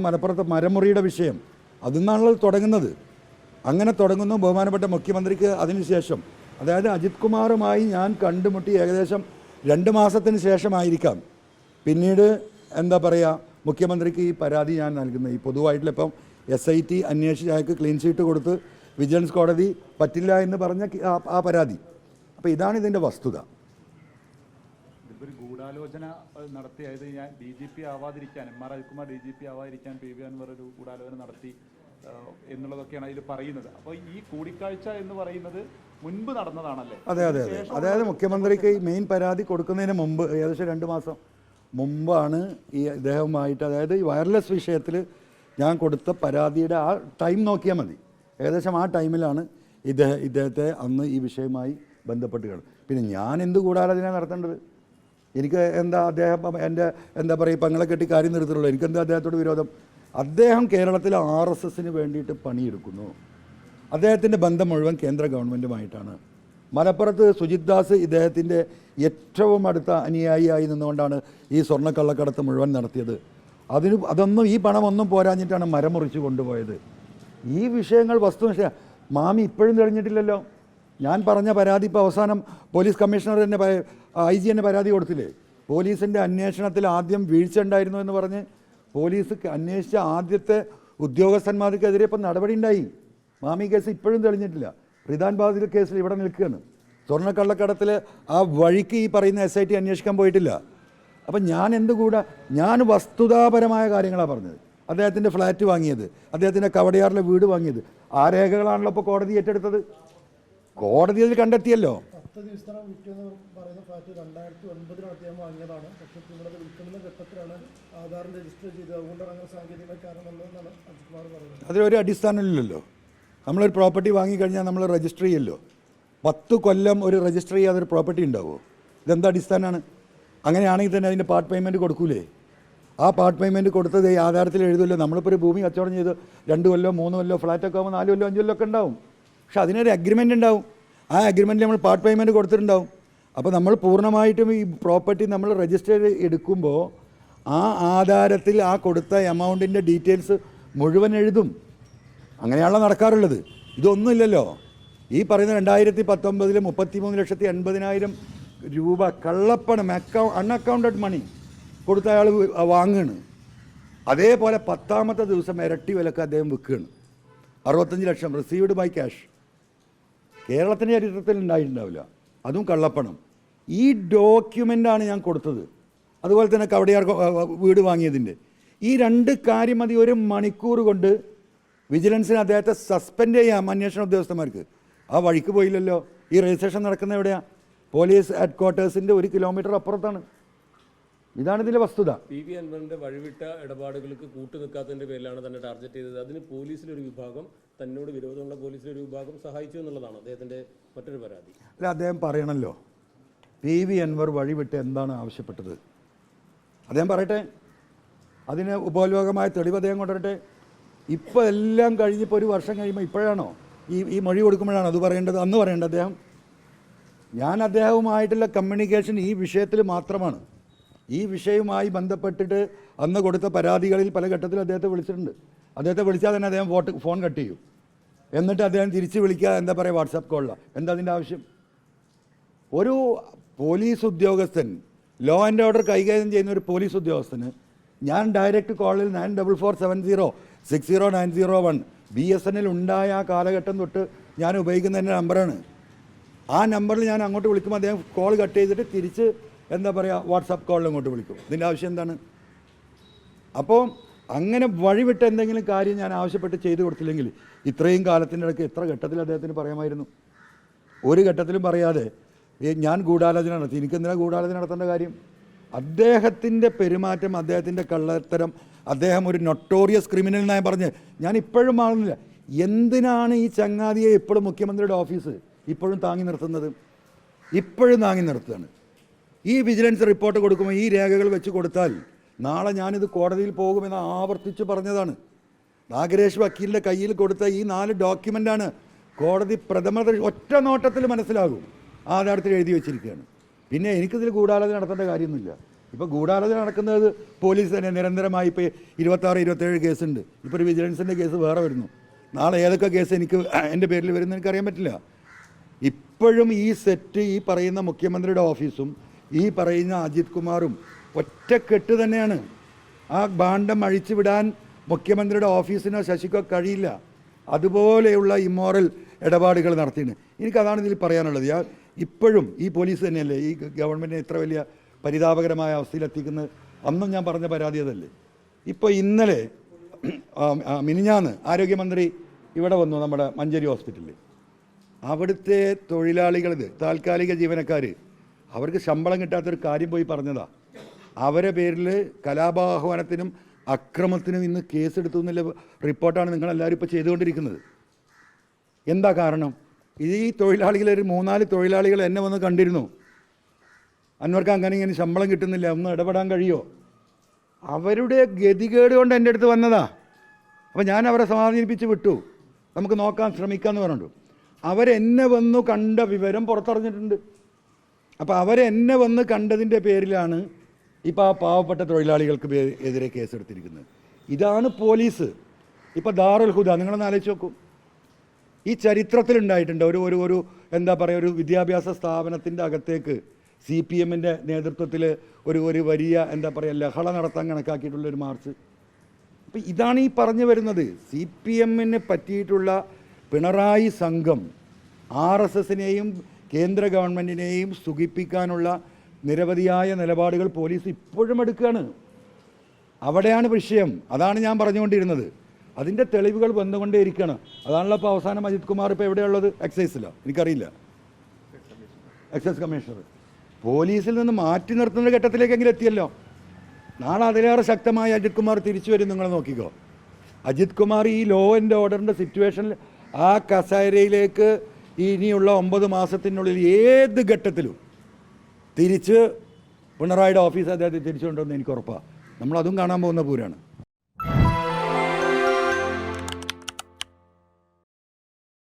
മലപ്പുറത്തെ മരമുറിയുടെ വിഷയം അതിൽ നിന്നാണല്ലോ തുടങ്ങുന്നത്. അങ്ങനെ തുടങ്ങുന്നു. ബഹുമാനപ്പെട്ട മുഖ്യമന്ത്രിക്ക് അതിനുശേഷം, അതായത് അജിത് കുമാറുമായി ഞാൻ കണ്ടുമുട്ടി ഏകദേശം 2 മാസത്തിന് ശേഷമായിരിക്കാം പിന്നീട് എന്താ പറയുക, മുഖ്യമന്ത്രിക്ക് ഈ പരാതി ഞാൻ നൽകുന്നത്. ഈ പൊതുവായിട്ടുള്ള ഇപ്പം SIT അന്വേഷിച്ച് അയാൾക്ക് ക്ലീൻ ചീറ്റ് കൊടുത്ത് വിജിലൻസ് കോടതി പറ്റില്ല എന്ന് പറഞ്ഞ ആ പരാതി. അപ്പോൾ ഇതാണ് ഇതിൻ്റെ വസ്തുത. ഒരു ഗൂഢാലോചന നടത്തിയത് ഞാൻ DGP ആവാതിരിക്കാൻ, MR Ajithkumar DGP ആവാതിരിക്കാൻ PV Anwar ഒരു ഗൂഢാലോചന നടത്തി എന്നുള്ളതൊക്കെയാണ് അതിൽ പറയുന്നത്. അപ്പോൾ ഈ കൂടിക്കാഴ്ച എന്ന് പറയുന്നത് മുൻപ് നടന്നതാണല്ലേ? അതെ. അതായത് മുഖ്യമന്ത്രിക്ക് ഈ മെയിൻ പരാതി കൊടുക്കുന്നതിന് മുമ്പ് ഏകദേശം 2 മാസം മുമ്പാണ് ഈ ഇദ്ദേഹവുമായിട്ട്, അതായത് ഈ വയർലെസ് വിഷയത്തിൽ ഞാൻ കൊടുത്ത പരാതിയുടെ ആ ടൈം നോക്കിയാൽ മതി. ഏകദേശം ആ ടൈമിലാണ് ഇദ്ദേഹത്തെ അന്ന് ഈ വിഷയവുമായി ബന്ധപ്പെട്ട് കാണും. പിന്നെ ഞാൻ എന്ത് ഗൂഢാലോചന നടത്തേണ്ടത്? എനിക്ക് എന്താ അദ്ദേഹം എൻ്റെ എന്താ പറയുക പങ്ങളെ കെട്ടി കാര്യം നിർത്തുള്ളൂ. എനിക്കെന്താ അദ്ദേഹത്തോട് വിരോധം? അദ്ദേഹം കേരളത്തിലെ RSSന് വേണ്ടിയിട്ട് പണിയെടുക്കുന്നു. അദ്ദേഹത്തിൻ്റെ ബന്ധം മുഴുവൻ കേന്ദ്ര ഗവൺമെൻറ്റുമായിട്ടാണ്. മലപ്പുറത്ത് സുജിത് ദാസ് ഇദ്ദേഹത്തിൻ്റെ ഏറ്റവും അടുത്ത അനുയായിയായി നിന്നുകൊണ്ടാണ് ഈ സ്വർണ്ണക്കള്ളക്കടത്ത് മുഴുവൻ നടത്തിയത്. അതൊന്നും ഈ പണമൊന്നും പോരാഞ്ഞിട്ടാണ് മരം മുറിച്ച് കൊണ്ടുപോയത്. ഈ വിഷയങ്ങൾ വസ്തുനിഷ്ഠ മാമി ഇപ്പോഴും തെളിഞ്ഞിട്ടില്ലല്ലോ. ഞാൻ പറഞ്ഞ പരാതി ഇപ്പോൾ അവസാനം പോലീസ് കമ്മീഷണർ തന്നെ IG തന്നെ പരാതി കൊടുത്തില്ലേ? പോലീസിൻ്റെ അന്വേഷണത്തിൽ ആദ്യം വീഴ്ച ഉണ്ടായിരുന്നു എന്ന് പറഞ്ഞ് പോലീസ് അന്വേഷിച്ച ആദ്യത്തെ ഉദ്യോഗസ്ഥന്മാർക്കെതിരെ ഇപ്പം നടപടി ഉണ്ടായി. മാമി കേസ് ഇപ്പോഴും തെളിഞ്ഞിട്ടില്ല. റിദാൻ ബാദിൽ കേസിൽ ഇവിടെ നിൽക്കുകയാണ്. സ്വർണ്ണക്കള്ളക്കടത്തിൽ ആ വഴിക്ക് ഈ പറയുന്ന SIT അന്വേഷിക്കാൻ പോയിട്ടില്ല. അപ്പം ഞാൻ ഞാൻ വസ്തുതാപരമായ കാര്യങ്ങളാണ് പറഞ്ഞത്. അദ്ദേഹത്തിൻ്റെ ഫ്ലാറ്റ് വാങ്ങിയത്, അദ്ദേഹത്തിൻ്റെ കവടയാറിലെ വീട് വാങ്ങിയത്, ആ രേഖകളാണല്ലോ ഇപ്പോൾ കോടതി ഏറ്റെടുത്തത്. കോടതി അതിൽ കണ്ടെത്തിയല്ലോ. 10 ദിവസം വിൽക്കുന്ന പറയുന്ന ഫ്ലാറ്റ് 2009 അദ്ദേഹം വാങ്ങിയതാണ്. പക്ഷേ ഇവിടെ വിൽക്കുന്ന ഘട്ടത്തിലാണ് ആധാർ രജിസ്റ്റർ ചെയ്തത്. അതുകൊണ്ടാണ് അങ്ങനെ സാങ്കേതിക കാരണമുള്ളതെന്നാണ് അജിത് കുമാർ പറയുന്നത്. അതിലൊരു അടിസ്ഥാനമില്ലല്ലോ. നമ്മളൊരു പ്രോപ്പർട്ടി വാങ്ങിക്കഴിഞ്ഞാൽ നമ്മൾ രജിസ്റ്റർ ചെയ്യല്ലോ. 10 കൊല്ലം ഒരു രജിസ്റ്റർ ചെയ്യാതൊരു പ്രോപ്പർട്ടി ഉണ്ടാവുമോ? ഇതെന്താ അടിസ്ഥാനമാണ്? അങ്ങനെയാണെങ്കിൽ തന്നെ അതിൻ്റെ പാർട്ട് പേയ്മെൻറ്റ് കൊടുക്കൂലേ? ആ പാർട്ട് പേയ്മെൻറ്റ് കൊടുത്തത് ഈ ആധാരത്തിൽ എഴുതുമല്ലോ. നമ്മളിപ്പോൾ ഒരു ഭൂമി കച്ചവടം ചെയ്ത് 2 കൊല്ലോ 3 കൊല്ലോ ഫ്ലാറ്റൊക്കെ ആകുമ്പോൾ 4 കൊല്ലോ 5 കൊല്ലോ ഒക്കെ ഉണ്ടാവും. പക്ഷെ അതിനൊരു അഗ്രിമെൻ്റ് ഉണ്ടാവും. ആ അഗ്രിമെൻറ്റിൽ നമ്മൾ പാർട്ട് പേയ്മെൻറ്റ് കൊടുത്തിട്ടുണ്ടാവും. അപ്പോൾ നമ്മൾ പൂർണ്ണമായിട്ടും ഈ പ്രോപ്പർട്ടി നമ്മൾ രജിസ്റ്റർ എടുക്കുമ്പോൾ ആ ആധാരത്തിൽ ആ കൊടുത്ത എമൗണ്ടിൻ്റെ ഡീറ്റെയിൽസ് മുഴുവൻ എഴുതും. അങ്ങനെയാണല്ലോ നടക്കാറുള്ളത്. ഇതൊന്നുമില്ലല്ലോ. ഈ പറയുന്ന 2019 33,80,000 രൂപ കള്ളപ്പണം അൺഅക്കൗണ്ടഡ് മണി കൊടുത്ത അയാൾ വാങ്ങുകയാണ്. അതേപോലെ 10ാമത്തെ ദിവസം ഇരട്ടി വിലക്ക് അദ്ദേഹം വിൽക്കുകയാണ്. 65 ലക്ഷം റിസീവ്ഡ് ബൈ ക്യാഷ്. കേരളത്തിൻ്റെ ചരിത്രത്തിൽ ഉണ്ടായിട്ടുണ്ടാവില്ല. അതും കള്ളപ്പണം. ഈ ഡോക്യുമെൻ്റാണ് ഞാൻ കൊടുത്തത്. അതുപോലെ തന്നെ കവടയാർ വീട് വാങ്ങിയതിൻ്റെ ഈ 2 കാര്യം മതി 1 മണിക്കൂർ കൊണ്ട് വിജിലൻസിന് അദ്ദേഹത്തെ സസ്പെൻഡ് ചെയ്യാം. അന്വേഷണ ഉദ്യോഗസ്ഥന്മാർക്ക് ആ വഴിക്ക് പോയില്ലല്ലോ. ഈ രജിസ്ട്രേഷൻ നടക്കുന്ന എവിടെയാണ്? പോലീസ് ഹെഡ്ക്വാർട്ടേഴ്സിൻ്റെ 1 കിലോമീറ്റർ അപ്പുറത്താണ്. ഇതാണ് ഇതിൻ്റെ വസ്തുത. PV അൻവറിൻ്റെ വഴിവിട്ട ഇടപാടുകൾക്ക് കൂട്ടുനിൽക്കാത്തതിൻ്റെ പേരിലാണ് തന്നെ ടാർഗറ്റ് ചെയ്തത്. അതിന് പോലീസിലൊരു വിഭാഗം, തന്നോട് വിരോധമുള്ള പോലീസിലൊരു വിഭാഗം സഹായിച്ചു എന്നുള്ളതാണ് അദ്ദേഹത്തിൻ്റെ മറ്റൊരു പരാതി. അല്ല, അദ്ദേഹം പറയണമല്ലോ PV അൻവർ വഴിവിട്ട് എന്താണ് ആവശ്യപ്പെട്ടത്. അദ്ദേഹം പറയട്ടെ. അതിന് ഉപോത്ബലകമായ തെളിവ് അദ്ദേഹം കൊണ്ടുവരട്ടെ. ഇപ്പോൾ എല്ലാം കഴിഞ്ഞിപ്പോൾ 1 വർഷം കഴിയുമ്പോൾ ഇപ്പോഴാണോ ഈ മൊഴി കൊടുക്കുമ്പോഴാണോ അത് പറയേണ്ടത്? അന്ന് പറയേണ്ടത് അദ്ദേഹം. ഞാൻ അദ്ദേഹവുമായിട്ടുള്ള കമ്മ്യൂണിക്കേഷൻ ഈ വിഷയത്തിൽ മാത്രമാണ്. ഈ വിഷയവുമായി ബന്ധപ്പെട്ടിട്ട് അന്ന് കൊടുത്ത പരാതികളിൽ പല ഘട്ടത്തിലും അദ്ദേഹത്തെ വിളിച്ചിട്ടുണ്ട്. അദ്ദേഹത്തെ വിളിച്ചാൽ തന്നെ അദ്ദേഹം ഫോൺ കട്ട് ചെയ്യും. എന്നിട്ട് അദ്ദേഹം തിരിച്ച് വിളിക്കുക, എന്താ പറയുക, വാട്സാപ്പ് കോളിലാണ്. എന്താ അതിൻ്റെ ആവശ്യം? ഒരു പോലീസ് ഉദ്യോഗസ്ഥൻ, ലോ ആൻഡ് ഓർഡർ കൈകാര്യം ചെയ്യുന്ന ഒരു പോലീസ് ഉദ്യോഗസ്ഥന് ഞാൻ ഡയറക്റ്റ് കോളിൽ 9447060901 BSNL ഉണ്ടായ ആ കാലഘട്ടം തൊട്ട് ഞാൻ ഉപയോഗിക്കുന്ന എൻ്റെ നമ്പറാണ്. ആ നമ്പറിൽ ഞാൻ അങ്ങോട്ട് വിളിക്കുമ്പോൾ അദ്ദേഹം കോൾ കട്ട് ചെയ്തിട്ട് തിരിച്ച് എന്താ പറയുക വാട്സാപ്പ് കോളിൽ അങ്ങോട്ട് വിളിക്കും. ഇതിൻ്റെ ആവശ്യം എന്താണ്? അപ്പോൾ അങ്ങനെ വഴിവിട്ട് എന്തെങ്കിലും കാര്യം ഞാൻ ആവശ്യപ്പെട്ട് ചെയ്തു കൊടുത്തില്ലെങ്കിൽ ഇത്രയും കാലത്തിൻ്റെ ഇടയ്ക്ക് എത്ര ഘട്ടത്തിൽ അദ്ദേഹത്തിന് പറയാമായിരുന്നു? ഒരു ഘട്ടത്തിലും പറയാതെ ഞാൻ ഗൂഢാലോചന നടത്തി. എനിക്കെന്തിനാണ് ഗൂഢാലോചന നടത്തേണ്ട കാര്യം? അദ്ദേഹത്തിൻ്റെ പെരുമാറ്റം, അദ്ദേഹത്തിൻ്റെ കള്ളത്തരം, അദ്ദേഹം ഒരു നൊട്ടോറിയസ് ക്രിമിനൽ എന്നായി പറഞ്ഞ് ഞാൻ ഇപ്പോഴും ആകുന്നില്ല. എന്തിനാണ് ഈ ചങ്ങാതിയെ ഇപ്പോഴും മുഖ്യമന്ത്രിയുടെ ഓഫീസ് ഇപ്പോഴും താങ്ങി നിർത്തുന്നത്? ഇപ്പോഴും താങ്ങി നിർത്തുകയാണ്. ഈ വിജിലൻസ് റിപ്പോർട്ട് കൊടുക്കുമ്പോൾ ഈ രേഖകൾ വെച്ച് കൊടുത്താൽ നാളെ ഞാനിത് കോടതിയിൽ പോകുമെന്ന് ആവർത്തിച്ച് പറഞ്ഞതാണ്. നാഗരേഷ് വക്കീലിൻ്റെ കയ്യിൽ കൊടുത്ത ഈ 4 ഡോക്യുമെൻ്റാണ് കോടതി ഒറ്റ നോട്ടത്തിൽ മനസ്സിലാകും ആധാരത്തിൽ എഴുതി വെച്ചിരിക്കുകയാണ്. പിന്നെ എനിക്കിതിൽ ഗൂഢാലോചന നടത്തേണ്ട കാര്യമൊന്നുമില്ല. ഇപ്പോൾ ഗൂഢാലോചന നടക്കുന്നത് പോലീസ് തന്നെ നിരന്തരമായി ഇപ്പോൾ 26-27 കേസുണ്ട്. ഇപ്പോൾ ഒരു വിജിലൻസിൻ്റെ കേസ് വേറെ വരുന്നു. നാളെ ഏതൊക്കെ കേസ് എൻ്റെ പേരിൽ വരുന്ന എനിക്കറിയാൻ പറ്റില്ല. ഇപ്പോഴും ഈ സെറ്റ് ഈ പറയുന്ന മുഖ്യമന്ത്രിയുടെ ഓഫീസും ഈ പറയുന്ന അജിത് കുമാറും ഒറ്റക്കെട്ട് തന്നെയാണ്. ആ ഭാണ്ഡം അഴിച്ചു വിടാൻ മുഖ്യമന്ത്രിയുടെ ഓഫീസിനോ ശശിക്കോ കഴിയില്ല. അതുപോലെയുള്ള ഇമ്മോറൽ ഇടപാടുകൾ നടത്തിയിട്ടുണ്ട്. എനിക്കതാണ് ഇതിൽ പറയാനുള്ളത്. ഇപ്പോഴും ഈ പോലീസ് തന്നെയല്ലേ ഈ ഗവൺമെൻറ്റിനെ ഇത്ര വലിയ പരിതാപകരമായ അവസ്ഥയിലെത്തിക്കുന്നത്. അന്നും ഞാൻ പറഞ്ഞ പരാതി അതല്ലേ. ഇപ്പോൾ ഇന്നലെ മിനിഞ്ഞാന്ന് ആരോഗ്യമന്ത്രി ഇവിടെ വന്നു, നമ്മുടെ മഞ്ചേരി ഹോസ്പിറ്റലിൽ. അവിടുത്തെ തൊഴിലാളികൾ, താൽക്കാലിക ജീവനക്കാർ, അവർക്ക് ശമ്പളം കിട്ടാത്തൊരു കാര്യം പോയി പറഞ്ഞതാ. അവരെ പേരിൽ കലാപാഹ്വാനത്തിനും അക്രമത്തിനും ഇന്ന് കേസെടുത്തു എന്നുള്ള റിപ്പോർട്ടാണ് നിങ്ങളെല്ലാവരും ഇപ്പോൾ ചെയ്തുകൊണ്ടിരിക്കുന്നത്. എന്താ കാരണം? ഈ തൊഴിലാളികൾ ഒരു 3-4 തൊഴിലാളികൾ എന്നെ വന്ന് കണ്ടിരുന്നു. അന്വർക്ക് അങ്ങനെ ഇങ്ങനെ ശമ്പളം കിട്ടുന്നില്ല, ഒന്ന് ഇടപെടാൻ കഴിയുമോ? അവരുടെ ഗതികേട് കൊണ്ട് എൻ്റെ അടുത്ത് വന്നതാ. അപ്പോൾ ഞാൻ അവരെ സമാധാനിപ്പിച്ച് വിട്ടു, നമുക്ക് നോക്കാൻ ശ്രമിക്കാമെന്ന് പറഞ്ഞിട്ടു. അവരെന്നെ വന്നു കണ്ട വിവരം പുറത്തറിഞ്ഞിട്ടുണ്ട്. അപ്പോൾ അവരെന്നെ വന്ന് കണ്ടതിൻ്റെ പേരിലാണ് ഇപ്പോൾ ആ പാവപ്പെട്ട തൊഴിലാളികൾക്ക് എതിരെ കേസെടുത്തിരിക്കുന്നത്. ഇതാണ് പോലീസ്. ഇപ്പോൾ ദാറുൽ ഹുദ നിങ്ങളൊന്ന് ആലോചിച്ച് നോക്കൂ. ഈ ചരിത്രത്തിലുണ്ടായിട്ടുണ്ട് ഒരു എന്താ പറയുക, ഒരു വിദ്യാഭ്യാസ സ്ഥാപനത്തിൻ്റെ അകത്തേക്ക് CPM-ൻ്റെ നേതൃത്വത്തിൽ ഒരു വലിയ എന്താ പറയുക ലഹള നടത്താൻ കണക്കാക്കിയിട്ടുള്ളൊരു മാർച്ച്. അപ്പോൾ ഇതാണ് ഈ പറഞ്ഞു വരുന്നത്. CPM-ന് പറ്റിയിട്ടുള്ള പിണറായി സംഘം RSS-നെയും കേന്ദ്ര ഗവൺമെൻറ്റിനെയും സുഖിപ്പിക്കാനുള്ള നിരവധിയായ നിലപാടുകൾ പോലീസ് ഇപ്പോഴും എടുക്കുകയാണ്. അവിടെയാണ് വിഷയം. അതാണ് ഞാൻ പറഞ്ഞുകൊണ്ടിരുന്നത്. അതിൻ്റെ തെളിവുകൾ വന്നുകൊണ്ടേയിരിക്കുകയാണ്. അതാണല്ലോ ഇപ്പോൾ അവസാനം അജിത് കുമാർ ഇപ്പോൾ എവിടെയുള്ളത്? എക്സൈസിലോ? എനിക്കറിയില്ല. എക്സൈസ് കമ്മീഷണർ പോലീസിൽ നിന്ന് മാറ്റി നിർത്തുന്ന ഘട്ടത്തിലേക്കെങ്കിലും എത്തിയല്ലോ. നാളെ അതിലേറെ ശക്തമായി അജിത് കുമാർ തിരിച്ചു വരും. നിങ്ങൾ നോക്കിക്കോ. അജിത് കുമാർ ഈ ലോ ആൻഡ് ഓർഡറിൻ്റെ സിറ്റുവേഷനിൽ ആ കസേരയിലേക്ക് ഇനിയുള്ള 9 മാസത്തിനുള്ളിൽ ഏത് ഘട്ടത്തിലും തിരിച്ച് പിണറായിയുടെ ഓഫീസ് അദ്ദേഹത്തെ തിരിച്ചു കൊണ്ടുവന്ന് എനിക്ക് ഉറപ്പാണ്. നമ്മളതും കാണാൻ പോകുന്ന പൂരാണ്.